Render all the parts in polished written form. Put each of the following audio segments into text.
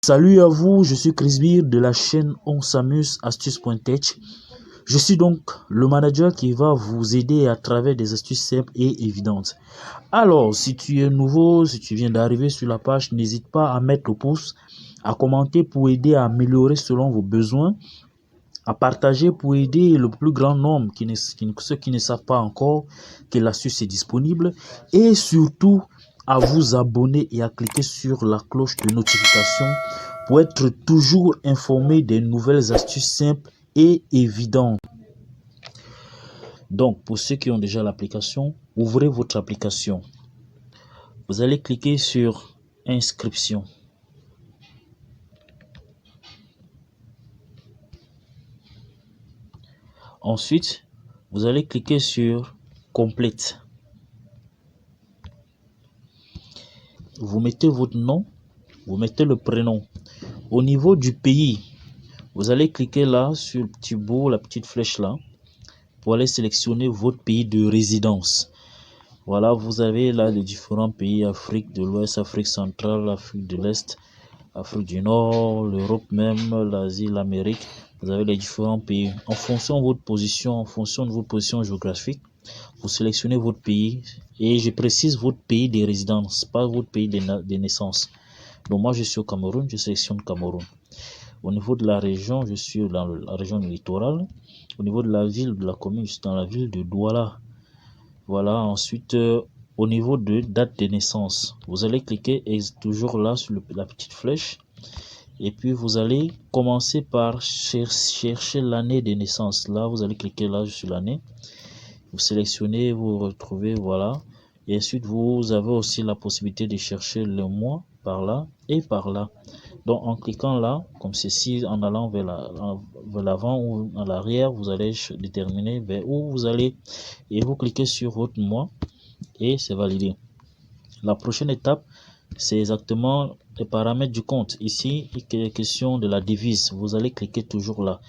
Salut à vous, je suis Chrisbir de la chaîne On s'amuse astuces.tech. Je suis donc le manager qui va vous aider à travers des astuces simples et évidentes. Alors, si tu es nouveau, si tu viens d'arriver sur la page, n'hésite pas à mettre le pouce, à commenter pour aider à améliorer selon vos besoins, à partager pour aider le plus grand nombre, ceux qui ne savent pas encore que l'astuce est disponible, et surtout à vous abonner et à cliquer sur la cloche de notification pour être toujours informé des nouvelles astuces simples et évidentes. Donc, pour ceux qui ont déjà l'application, ouvrez votre application. Vous allez cliquer sur Inscription. Ensuite, vous allez cliquer sur Complète. Vous mettez votre nom, vous mettez le prénom. Au niveau du pays, vous allez cliquer là sur le petit bout, la petite flèche là, pour aller sélectionner votre pays de résidence. Voilà, vous avez là les différents pays: Afrique de l'Ouest, Afrique centrale, Afrique de l'Est, Afrique du Nord, l'Europe même, l'Asie, l'Amérique. Vous avez les différents pays. En fonction de votre position, en fonction de votre position géographique, vous sélectionnez votre pays. Et je précise votre pays de résidence, pas votre pays de naissance. Donc moi, je suis au Cameroun, je sélectionne Cameroun. Au niveau de la région, je suis dans la région littorale. Au niveau de la ville, de la commune, je suis dans la ville de Douala. Voilà, ensuite, au niveau de date de naissance, vous allez cliquer toujours là sur la petite flèche. Et puis, vous allez commencer par chercher l'année de naissance. Là, vous allez cliquer là sur l'année. Vous sélectionnez, vous retrouvez, voilà. Et ensuite, vous avez aussi la possibilité de chercher le mois par là et par là. Donc, en cliquant là, comme ceci, en allant vers l'avant ou à l'arrière, vous allez déterminer vers où vous allez et vous cliquez sur votre mois et c'est validé. La prochaine étape, c'est exactement les paramètres du compte. Ici, il est question de la devise. Vous allez cliquer toujours là.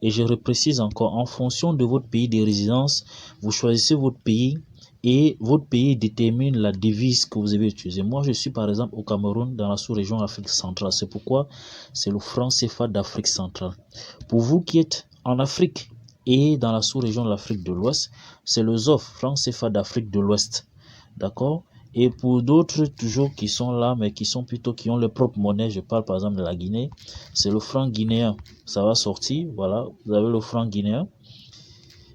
Et je reprécise encore, en fonction de votre pays de résidence, vous choisissez votre pays et votre pays détermine la devise que vous avez utilisée. Moi, je suis par exemple au Cameroun, dans la sous-région Afrique centrale. C'est pourquoi c'est le franc CFA d'Afrique centrale. Pour vous qui êtes en Afrique et dans la sous-région de l'Afrique de l'Ouest, c'est le ZOF, franc CFA d'Afrique de l'Ouest. D'accord? Et pour d'autres toujours qui sont là, mais qui ont leur propre monnaie, je parle par exemple de la Guinée, c'est le franc guinéen. Ça va sortir, voilà, vous avez le franc guinéen.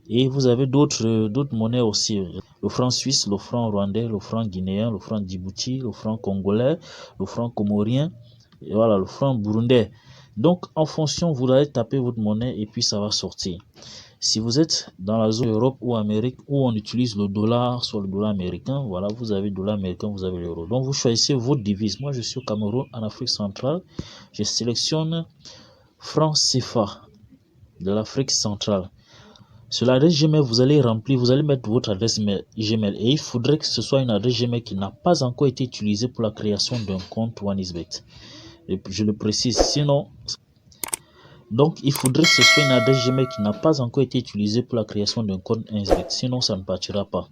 Et vous avez d'autres monnaies aussi. Le franc suisse, le franc rwandais, le franc guinéen, le franc djibouti, le franc congolais, le franc comorien, et voilà, le franc burundais. Donc, en fonction, vous allez taper votre monnaie et puis ça va sortir. Si vous êtes dans la zone Europe ou Amérique où on utilise le dollar, soit le dollar américain, voilà, vous avez le dollar américain, vous avez l'euro. Donc, vous choisissez votre devise. Moi, je suis au Cameroun, en Afrique centrale. Je sélectionne franc CFA de l'Afrique centrale. Sur l'adresse Gmail, vous allez remplir, vous allez mettre votre adresse Gmail. Et il faudrait que ce soit une adresse Gmail qui n'a pas encore été utilisée pour la création d'un compte OneXBet. Et je le précise, sinon... Donc, il faudrait que ce soit une adresse Gmail qui n'a pas encore été utilisée pour la création d'un compte OneXBet. Sinon, ça ne partira pas.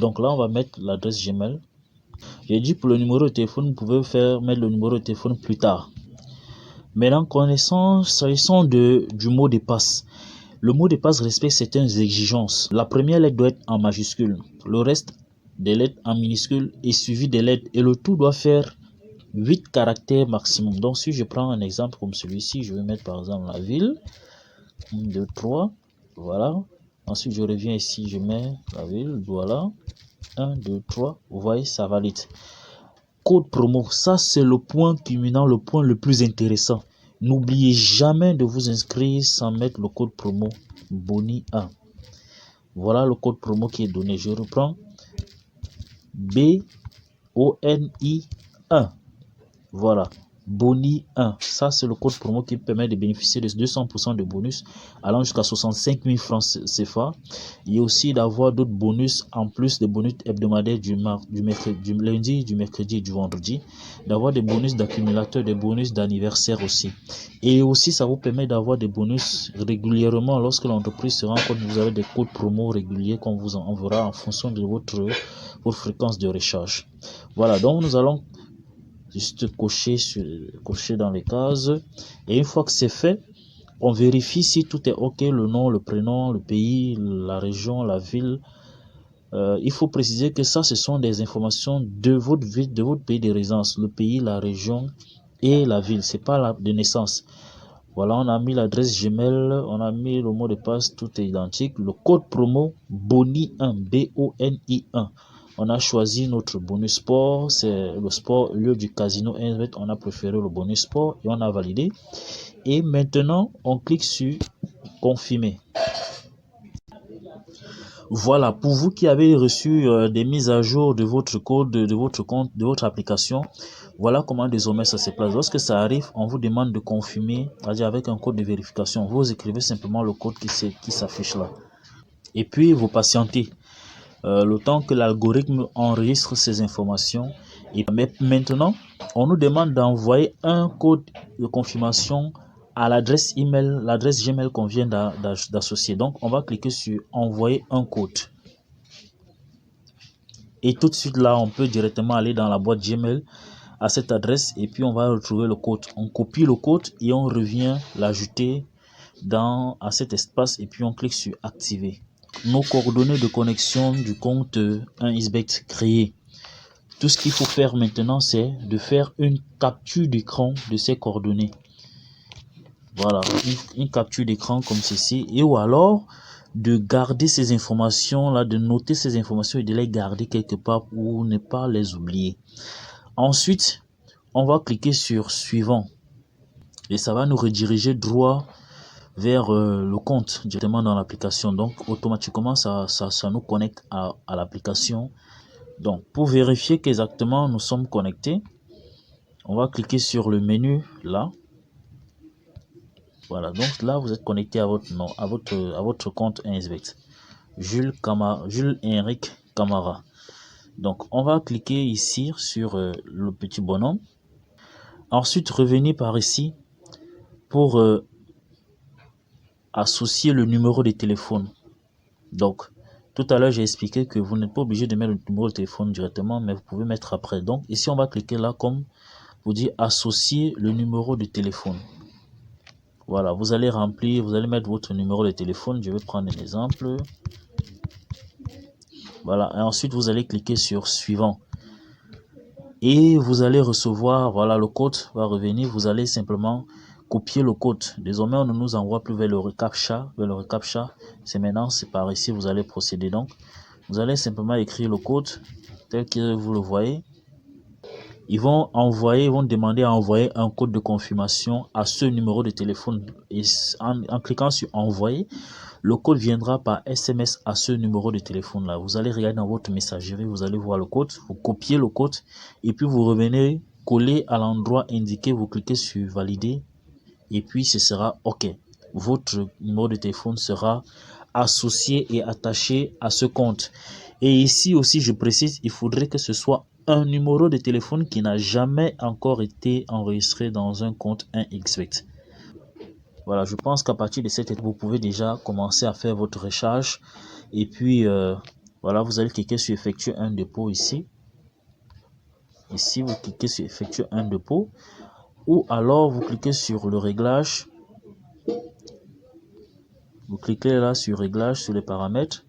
Donc là, on va mettre l'adresse Gmail. J'ai dit pour le numéro de téléphone, vous pouvez mettre le numéro de téléphone plus tard. Maintenant, s'agissant du mot de passe. Le mot de passe respecte certaines exigences. La première lettre doit être en majuscule. Le reste des lettres en minuscule est suivi des lettres. Et le tout doit faire 8 caractères maximum. Donc, si je prends un exemple comme celui-ci, je vais mettre par exemple la ville. 1, 2, 3. Voilà. Ensuite, je reviens ici, je mets la ville. Voilà. 1, 2, 3. Vous voyez, ça valide. Code promo. Ça, c'est le point culminant, le point le plus intéressant. N'oubliez jamais de vous inscrire sans mettre le code promo BONI1. Voilà le code promo qui est donné. Je reprends. BONI1. Voilà. BONI1. Ça, c'est le code promo qui permet de bénéficier de 200% de bonus allant jusqu'à 65 000 francs CFA. Et aussi d'avoir d'autres bonus en plus des bonus hebdomadaires du lundi, du mercredi et du vendredi. D'avoir des bonus d'accumulateurs, des bonus d'anniversaire aussi. Et aussi, ça vous permet d'avoir des bonus régulièrement lorsque l'entreprise se rend compte que vous avez des codes promo réguliers qu'on vous enverra en fonction de votre fréquence de recharge. Voilà, donc nous allons Juste cocher dans les cases. Et une fois que c'est fait, on vérifie si tout est OK, le nom, le prénom, le pays, la région, la ville. Il faut préciser que ça, ce sont des informations de votre ville, de votre pays de résidence, le pays, la région et la ville. C'est pas la de naissance. Voilà, on a mis l'adresse Gmail, on a mis le mot de passe, tout est identique. Le code promo BONI1, B-O-N-I-1. On a choisi notre bonus sport, c'est le sport au lieu du casino 1, on a préféré le bonus sport et on a validé. Et maintenant, on clique sur confirmer. Voilà, pour vous qui avez reçu des mises à jour de votre code, de votre compte, de votre application, voilà comment désormais ça se place. Lorsque ça arrive, on vous demande de confirmer, c'est-à-dire avec un code de vérification. Vous écrivez simplement le code qui s'affiche là. Et puis, vous patientez le temps que l'algorithme enregistre ces informations. Et maintenant, on nous demande d'envoyer un code de confirmation à l'adresse email, l'adresse Gmail qu'on vient d'associer. Donc, on va cliquer sur envoyer un code. Et tout de suite là, on peut directement aller dans la boîte Gmail à cette adresse et puis on va retrouver le code. On copie le code et on revient l'ajouter à cet espace et puis on clique sur activer. Nos coordonnées de connexion du compte 1xBet créé. Tout ce qu'il faut faire maintenant, c'est de faire une capture d'écran de ces coordonnées. Voilà, une capture d'écran comme ceci. Et ou alors, de garder ces informations-là, de noter ces informations et de les garder quelque part pour ne pas les oublier. Ensuite, on va cliquer sur suivant. Et ça va nous rediriger droit vers le compte directement dans l'application. Donc, automatiquement, ça nous connecte à l'application. Donc, pour vérifier qu'exactement nous sommes connectés, on va cliquer sur le menu là. Voilà, donc là, vous êtes connecté à votre nom, à votre compte 1xBet. Jules Henrique Camara. Donc, on va cliquer ici sur le petit bonhomme. Ensuite, revenez par ici pour associer le numéro de téléphone. Donc, tout à l'heure, j'ai expliqué que vous n'êtes pas obligé de mettre le numéro de téléphone directement, mais vous pouvez mettre après. Donc, ici, on va cliquer là comme vous dit associer le numéro de téléphone. Voilà, vous allez remplir, vous allez mettre votre numéro de téléphone. Je vais prendre un exemple. Voilà, et ensuite, vous allez cliquer sur suivant. Et vous allez recevoir, voilà, le code va revenir. Vous allez simplement copier le code. Désormais, on ne nous envoie plus vers le reCAPTCHA. C'est maintenant, c'est par ici, vous allez procéder. Donc, vous allez simplement écrire le code tel que vous le voyez. Ils vont demander à envoyer un code de confirmation à ce numéro de téléphone. Et en cliquant sur envoyer, le code viendra par SMS à ce numéro de téléphone là. Vous allez regarder dans votre messagerie, vous allez voir le code, vous copiez le code et puis vous revenez coller à l'endroit indiqué, vous cliquez sur valider et puis ce sera OK. Votre numéro de téléphone sera associé et attaché à ce compte. Et ici aussi, je précise, il faudrait que ce soit un numéro de téléphone qui n'a jamais encore été enregistré dans un compte 1xBet. Voilà, je pense qu'à partir de cette étape, vous pouvez déjà commencer à faire votre recharge. Et puis, voilà, vous allez cliquer sur effectuer un dépôt ici. Ici, vous cliquez sur effectuer un dépôt. Ou alors, vous cliquez sur le réglage. Vous cliquez là sur réglage, sur les paramètres.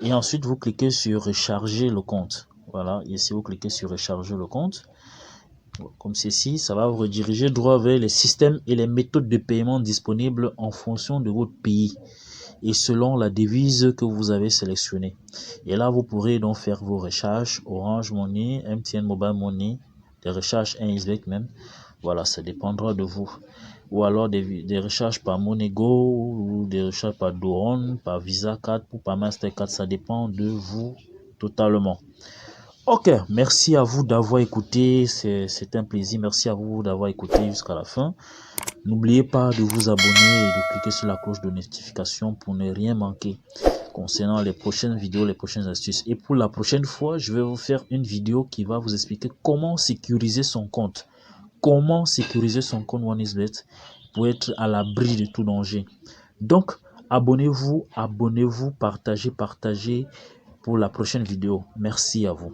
Et ensuite, vous cliquez sur recharger le compte. Voilà, ici, vous cliquez sur recharger le compte. Comme ceci, ça va vous rediriger droit vers les systèmes et les méthodes de paiement disponibles en fonction de votre pays et selon la devise que vous avez sélectionnée. Et là, vous pourrez donc faire vos recharges Orange Money, MTN Mobile Money, des recharges 1xBet même. Voilà, ça dépendra de vous. Ou alors des recharges par Monego ou des recharges par Daron, par Visa Card ou par Mastercard. Ça dépend de vous totalement. Ok, merci à vous d'avoir écouté, c'est un plaisir, merci à vous d'avoir écouté jusqu'à la fin. N'oubliez pas de vous abonner et de cliquer sur la cloche de notification pour ne rien manquer concernant les prochaines vidéos, les prochaines astuces. Et pour la prochaine fois, je vais vous faire une vidéo qui va vous expliquer comment sécuriser son compte. Comment sécuriser son compte 1xBet pour être à l'abri de tout danger. Donc, abonnez-vous, partagez pour la prochaine vidéo. Merci à vous.